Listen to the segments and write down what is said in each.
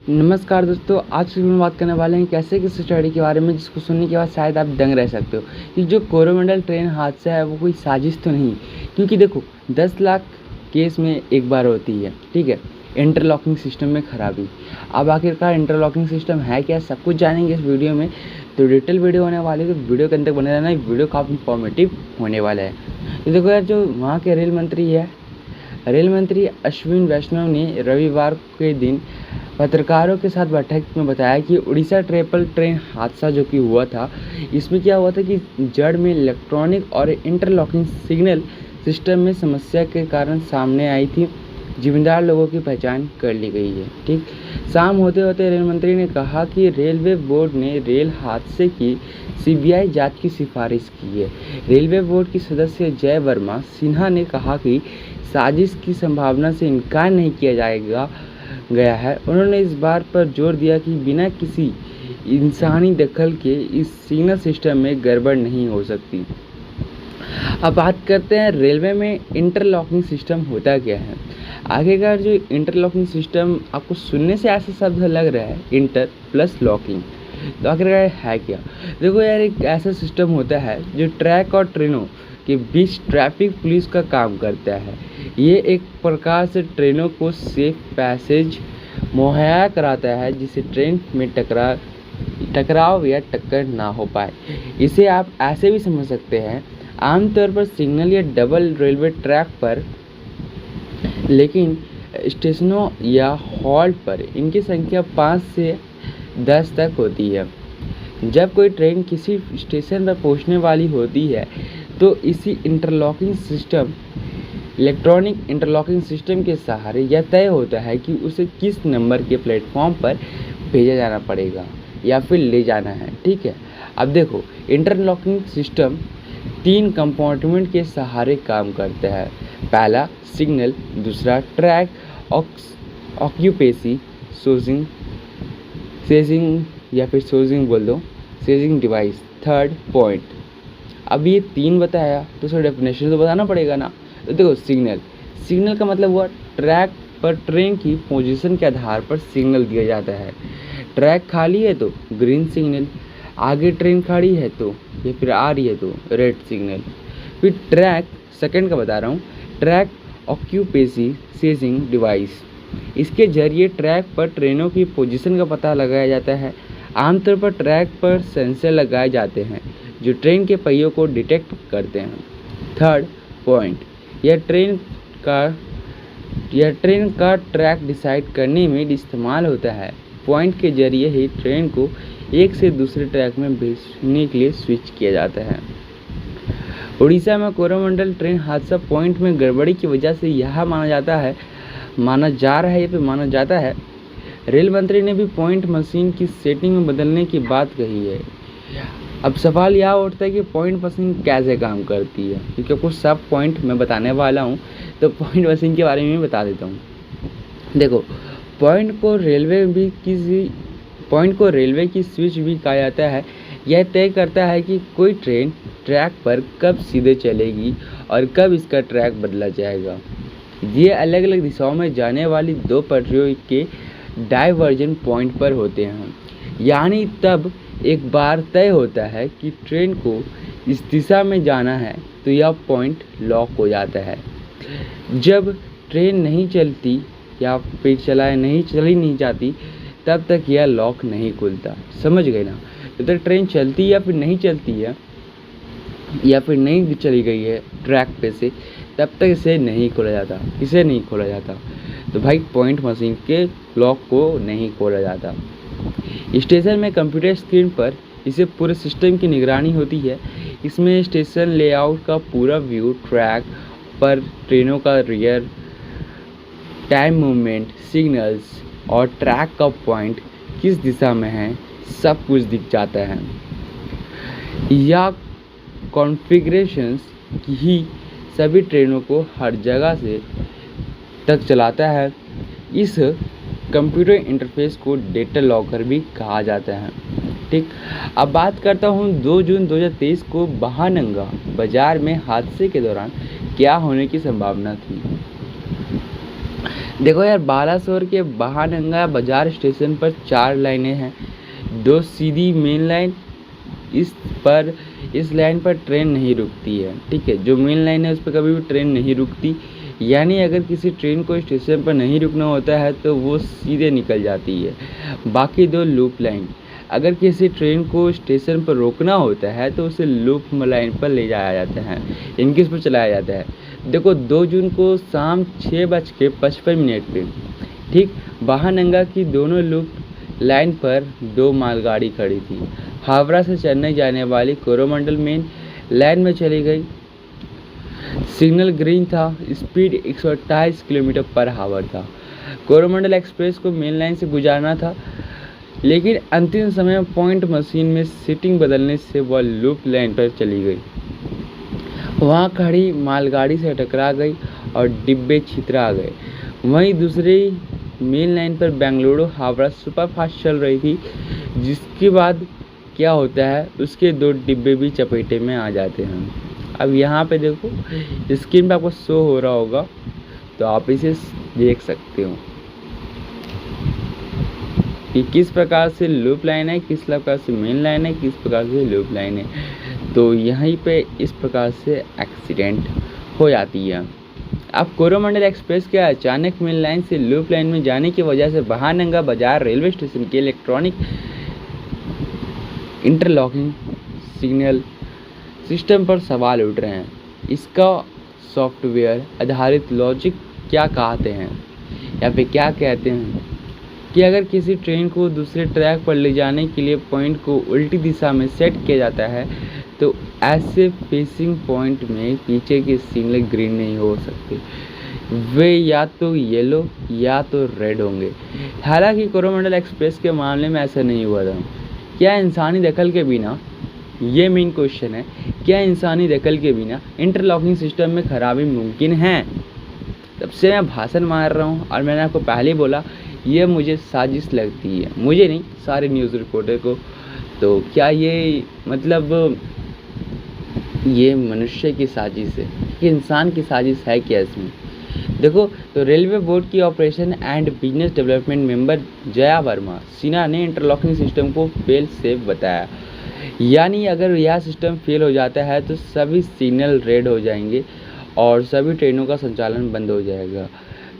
नमस्कार दोस्तों, आज की हम बात करने वाले हैं कैसे किस स्टडी के बारे में जिसको सुनने के बाद शायद आप दंग रह सकते हो कि जो कोरोमंडल ट्रेन हादसा है वो कोई साजिश तो नहीं। क्योंकि देखो 10 लाख केस में एक बार होती है, ठीक है। इंटरलॉकिंग सिस्टम में खराबी। अब आखिरकार इंटरलॉकिंग सिस्टम है क्या, सब कुछ जानेंगे इस वीडियो में। तो डिटेल वीडियो होने वाली है, तो वीडियो के अंदर बने रहना। वीडियो काफ़ी इंफॉर्मेटिव होने वाला है। तो देखो यार, जो वहाँ के रेल मंत्री अश्विन वैष्णव ने रविवार के दिन पत्रकारों के साथ बैठक में बताया कि उड़ीसा ट्रिपल ट्रेन हादसा जो कि हुआ था, इसमें क्या हुआ था कि जड़ में इलेक्ट्रॉनिक और इंटरलॉकिंग सिग्नल सिस्टम में समस्या के कारण सामने आई थी। जिम्मेदार लोगों की पहचान कर ली गई है। ठीक, शाम होते होते रेल मंत्री ने कहा कि रेलवे बोर्ड ने रेल हादसे की सीबीआई जांच की सिफारिश की है। रेलवे बोर्ड की सदस्य जय वर्मा सिन्हा ने कहा कि साजिश की संभावना से इनकार नहीं किया गया है। उन्होंने इस बात पर जोर दिया कि बिना किसी इंसानी दखल के इस सिग्नल सिस्टम में गड़बड़ नहीं हो सकती। अब बात करते हैं रेलवे में इंटरलॉकिंग सिस्टम होता क्या है। आखिरकार जो इंटरलॉकिंग सिस्टम आपको सुनने से ऐसा शब्द लग रहा है, इंटर प्लस लॉकिंग, तो आखिरकार है क्या। देखो यार, एक ऐसा सिस्टम होता है जो ट्रैक और ट्रेनों के बीच ट्रैफिक पुलिस का काम करता है। ये एक प्रकार से ट्रेनों को सेफ पैसेज मुहैया कराता है जिससे ट्रेन में टकराव या टक्कर ना हो पाए। इसे आप ऐसे भी समझ सकते हैं, आमतौर पर सिग्नल या डबल रेलवे ट्रैक पर, लेकिन स्टेशनों या हॉल्ट पर इनकी संख्या 5 से 10 तक होती है। जब कोई ट्रेन किसी स्टेशन पर पहुंचने वाली होती है तो इसी इलेक्ट्रॉनिक इंटरलॉकिंग सिस्टम के सहारे यह तय होता है कि उसे किस नंबर के प्लेटफॉर्म पर भेजा जाना पड़ेगा या फिर ले जाना है। ठीक है, अब देखो, इंटरलॉकिंग सिस्टम 3 कंपार्टमेंट के सहारे काम करता है। पहला सिग्नल, दूसरा ट्रैक ऑक्यूपेसी सेजिंग या फिर सेजिंग डिवाइस, थर्ड पॉइंट। अब ये 3 बताया तो उसका डेफिनेशन तो बताना पड़ेगा ना। तो देखो, सिग्नल का मतलब हुआ ट्रैक पर ट्रेन की पोजीशन के आधार पर सिग्नल दिया जाता है। ट्रैक खाली है तो ग्रीन सिग्नल, आगे ट्रेन खड़ी है तो या फिर आ रही है तो रेड सिग्नल। फिर ट्रैक सेकंड का बता रहा हूँ, ट्रैक ऑक्यूपेसी सेजिंग डिवाइस, इसके जरिए ट्रैक पर ट्रेनों की पोजीशन का पता लगाया जाता है। आमतौर पर ट्रैक पर सेंसर लगाए जाते हैं जो ट्रेन के पहियों को डिटेक्ट करते हैं। थर्ड पॉइंट, यह ट्रेन का ट्रैक डिसाइड करने में इस्तेमाल होता है। पॉइंट के जरिए ही ट्रेन को एक से दूसरे ट्रैक में भेजने के लिए स्विच किया जाता है। उड़ीसा में कोरोमंडल ट्रेन हादसा पॉइंट में गड़बड़ी की वजह से यह माना जाता है। रेल मंत्री ने भी पॉइंट मशीन की सेटिंग में बदलने की बात कही है। अब सवाल यह उठता है कि पॉइंट मशीन कैसे काम करती है, क्योंकि कुछ सब पॉइंट मैं बताने वाला हूँ, तो पॉइंट मशीन के बारे में बता देता हूँ। देखो, पॉइंट को रेलवे की स्विच भी कहा जाता है। यह तय करता है कि कोई ट्रेन ट्रैक पर कब सीधे चलेगी और कब इसका ट्रैक बदला जाएगा। ये अलग अलग दिशाओं में जाने वाली 2 पटरियों के डाइवर्जन पॉइंट पर होते हैं। यानी तब एक बार तय होता है कि ट्रेन को इस दिशा में जाना है तो यह पॉइंट लॉक हो जाता है। जब ट्रेन नहीं चलती या फिर चली नहीं जाती तब तक यह लॉक नहीं खुलता। समझ गए ना। जब तक ट्रेन चलती या फिर नहीं चलती है या फिर नहीं चली गई है ट्रैक पे से, तब तक इसे नहीं खोला जाता। तो भाई, पॉइंट मशीन के लॉक को नहीं खोला जाता। स्टेशन में कंप्यूटर स्क्रीन पर इसे पूरे सिस्टम की निगरानी होती है। इसमें स्टेशन लेआउट का पूरा व्यू, ट्रैक पर ट्रेनों का रियर, टाइम मूवमेंट, सिग्नल्स और ट्रैक का पॉइंट किस दिशा में है, सब कुछ दिख जाता है। यह कॉन्फ़िगरेशंस ही सभी ट्रेनों को हर जगह से तक चलाता है। इस कंप्यूटर इंटरफेस को डेटा लॉकर भी कहा जाता है। ठीक, अब बात करता हूँ 2 जून 2023 को महानंगा बाजार में हादसे के दौरान क्या होने की संभावना थी। देखो यार, बालासोर के बहानंगा बाजार स्टेशन पर 4 लाइनें हैं, 2 सीधी मेन लाइन। इस पर इस लाइन पर ट्रेन नहीं रुकती है, ठीक है। जो मेन लाइन है उस पर कभी भी ट्रेन नहीं रुकती, यानी अगर किसी ट्रेन को स्टेशन पर नहीं रुकना होता है तो वो सीधे निकल जाती है। बाकी 2 लूप लाइन, अगर किसी ट्रेन को स्टेशन पर रोकना होता है तो उसे लूप लाइन पर ले जाया जाता है, इनके इस पर चलाया जाता है। देखो 2 जून को शाम 6:55 पे, ठीक, बहानंगा की दोनों लूप लाइन पर 2 मालगाड़ी खड़ी थी। हावड़ा से चेन्नई जाने वाली कोरोमंडल मेन लाइन में चली गई। सिग्नल ग्रीन था, स्पीड 128 किलोमीटर पर आवर था। कोरोमंडल एक्सप्रेस को मेन लाइन से गुजारना था, लेकिन अंतिम समय पॉइंट मशीन में सीटिंग बदलने से वह लूप लाइन पर चली गई। वहां खड़ी मालगाड़ी से टकरा गई और डिब्बे छितरा गए। वहीं दूसरी मेन लाइन पर बेंगलुरु हावड़ा सुपरफास्ट चल रही थी, जिसके बाद क्या होता है उसके 2 डिब्बे भी चपेटे में आ जाते हैं। अब यहाँ पे देखो स्क्रीन पे आपको शो हो रहा होगा, तो आप इसे देख सकते हो कि किस प्रकार से लूप लाइन है, किस प्रकार से मेन लाइन है, किस प्रकार से लूप लाइन है। तो यहीं पे इस प्रकार से एक्सीडेंट हो जाती है। अब कोरोमंडल एक्सप्रेस के अचानक मेन लाइन से लूप लाइन में जाने की वजह से बहानंगा बाजार रेलवे स्टेशन के इलेक्ट्रॉनिक इंटरलॉकिंग सिग्नल सिस्टम पर सवाल उठ रहे हैं। इसका सॉफ्टवेयर आधारित लॉजिक क्या कहते हैं या फिर क्या कहते हैं कि अगर किसी ट्रेन को दूसरे ट्रैक पर ले जाने के लिए पॉइंट को उल्टी दिशा में सेट किया जाता है तो ऐसे फेसिंग पॉइंट में पीछे के सिग्नल ग्रीन नहीं हो सकते, वे या तो येलो या तो रेड होंगे। हालांकि कोरोमंडल एक्सप्रेस के मामले में ऐसा नहीं हुआ था। क्या इंसानी दखल के बिना, ये मेन क्वेश्चन है, क्या इंसानी दखल के बिना इंटरलॉकिंग सिस्टम में खराबी मुमकिन है? तब से मैं भाषण मार रहा हूँ और मैंने आपको पहले ही बोला ये मुझे साजिश लगती है, मुझे नहीं सारे न्यूज़ रिपोर्टर को। तो क्या ये मतलब ये मनुष्य की साजिश है कि इंसान की साजिश है क्या इसमें? देखो तो रेलवे बोर्ड की operation and business development member Jaya Verma Sinha ने इंटरलॉकिंग सिस्टम को फेल सेफ बताया, यानी अगर यह सिस्टम फेल हो जाता है तो सभी सिग्नल रेड हो जाएंगे और सभी ट्रेनों का संचालन बंद हो जाएगा।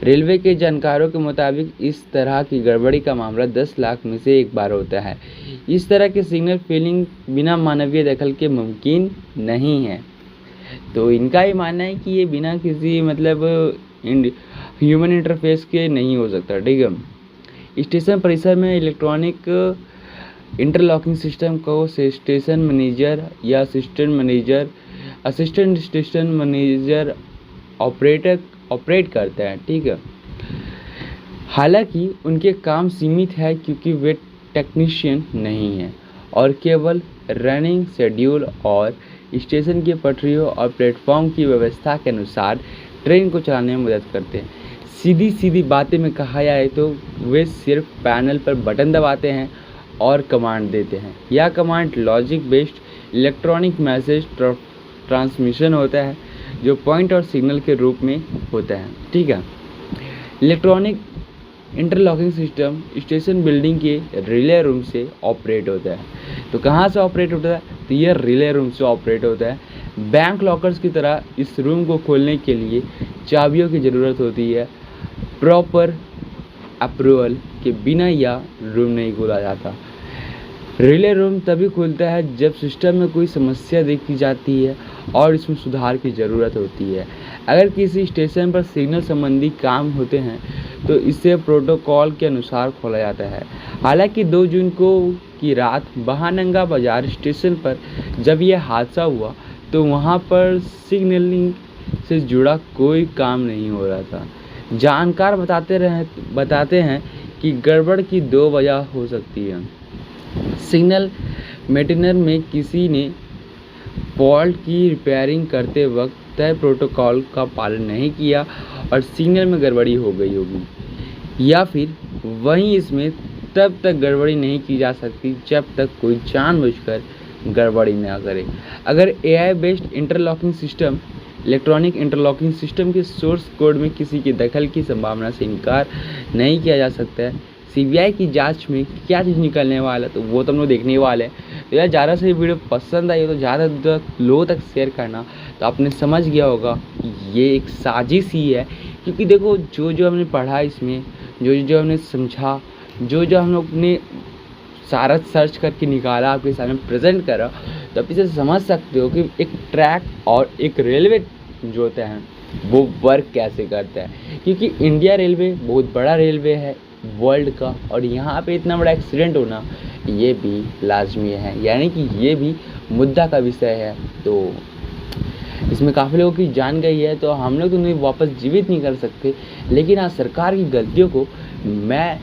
रेलवे के जानकारों के मुताबिक इस तरह की गड़बड़ी का मामला 10 लाख में से एक बार होता है। इस तरह के सिग्नल फेलिंग बिना मानवीय दखल के मुमकिन नहीं है। तो इनका ही मानना है कि ये बिना किसी मतलब ह्यूमन इंटरफेस के नहीं हो सकता, ठीक है। स्टेशन परिसर में इलेक्ट्रॉनिक इंटरलॉकिंग सिस्टम को स्टेशन मैनेजर या असिस्टेंट स्टेशन मैनेजर ऑपरेट करते हैं, ठीक है। हालांकि उनके काम सीमित है क्योंकि वे टेक्नीशियन नहीं हैं और केवल रनिंग शेड्यूल और स्टेशन की पटरियों और प्लेटफॉर्म की व्यवस्था के अनुसार ट्रेन को चलाने में मदद करते हैं। सीधी बातें में कहा जाए तो वे सिर्फ पैनल पर बटन दबाते हैं और कमांड देते हैं। यह command logic based electronic message transmission होता है जो पॉइंट और सिग्नल के रूप में होता है, ठीक है। Electronic interlocking system station building के रिले रूम से ऑपरेट होता है। तो कहाँ से ऑपरेट होता है? तो यह रिले रूम से ऑपरेट होता है। बैंक लॉकर्स की तरह इस रूम को खोलने के लिए चाबियों की ज़रूरत होती है। प्रॉपर अप्रूवल के बिना यह रूम नहीं खोला जाता। रिले रूम तभी खुलता है जब सिस्टम में कोई समस्या देखी जाती है और इसमें सुधार की ज़रूरत होती है। अगर किसी स्टेशन पर सिग्नल संबंधी काम होते हैं तो इसे प्रोटोकॉल के अनुसार खोला जाता है। हालांकि 2 जून को की रात बहानंगा बाजार स्टेशन पर जब यह हादसा हुआ तो वहां पर सिग्नलिंग से जुड़ा कोई काम नहीं हो रहा था। जानकार बताते हैं कि गड़बड़ की 2 वजह हो सकती है। सिग्नल मेंटेनर में किसी ने फॉल्ट की रिपेयरिंग करते वक्त तय प्रोटोकॉल का पालन नहीं किया और सिग्नल में गड़बड़ी हो गई होगी, या फिर वहीं इसमें तब तक गड़बड़ी नहीं की जा सकती जब तक कोई जानबूझकर गड़बड़ी ना करे। अगर AI based interlocking system electronic interlocking system के सोर्स कोड में किसी की दखल की संभावना से इनकार नहीं किया जा सकता है। सीबीआई की जांच में क्या चीज़ निकलने वाला है तो वो तो हम लोग देखने ही वाले हैं। तो यार ज़्यादा से वीडियो पसंद आई हो तो ज़्यादा लोगों तक शेयर करना। तो आपने समझ गया होगा कि ये एक साजिश ही है, क्योंकि देखो जो जो हमने पढ़ा इसमें, जो जो हमने समझा, जो जो हम लोग ने सारा सर्च करके निकाला, आपके सामने प्रेजेंट करा, तो आप इसे समझ सकते हो कि एक ट्रैक और एक रेलवे जो होता है वो वर्क कैसे करता है। क्योंकि इंडिया रेलवे बहुत बड़ा रेलवे है वर्ल्ड का, और यहाँ पे इतना बड़ा एक्सीडेंट होना ये भी लाजमी है, यानी कि ये भी मुद्दा का विषय है। तो इसमें काफ़ी लोगों की जान गई है, तो हम लोग तो उन्हें वापस जीवित नहीं कर सकते, लेकिन हाँ सरकार की गलतियों को मैं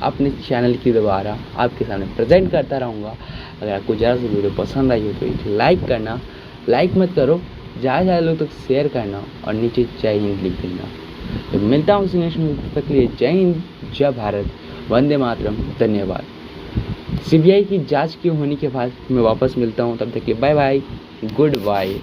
अपने चैनल के द्वारा आपके सामने प्रेजेंट करता रहूँगा। अगर आपको ज़्यादा से वीडियो पसंद आई हो तो एक लाइक करना, लाइक मत करो, ज़्यादा से ज़्यादा लोग तक शेयर करना और नीचे जय हिंद लिख देना। तो मिलता हूँ नेक्स्ट वीडियो तक के लिए। जय हिंद, जय भारत, वंदे मातरम, धन्यवाद। सीबीआई की जांच के होने के बाद मैं वापस मिलता हूँ, तब तक के बाय बाय, गुड बाय।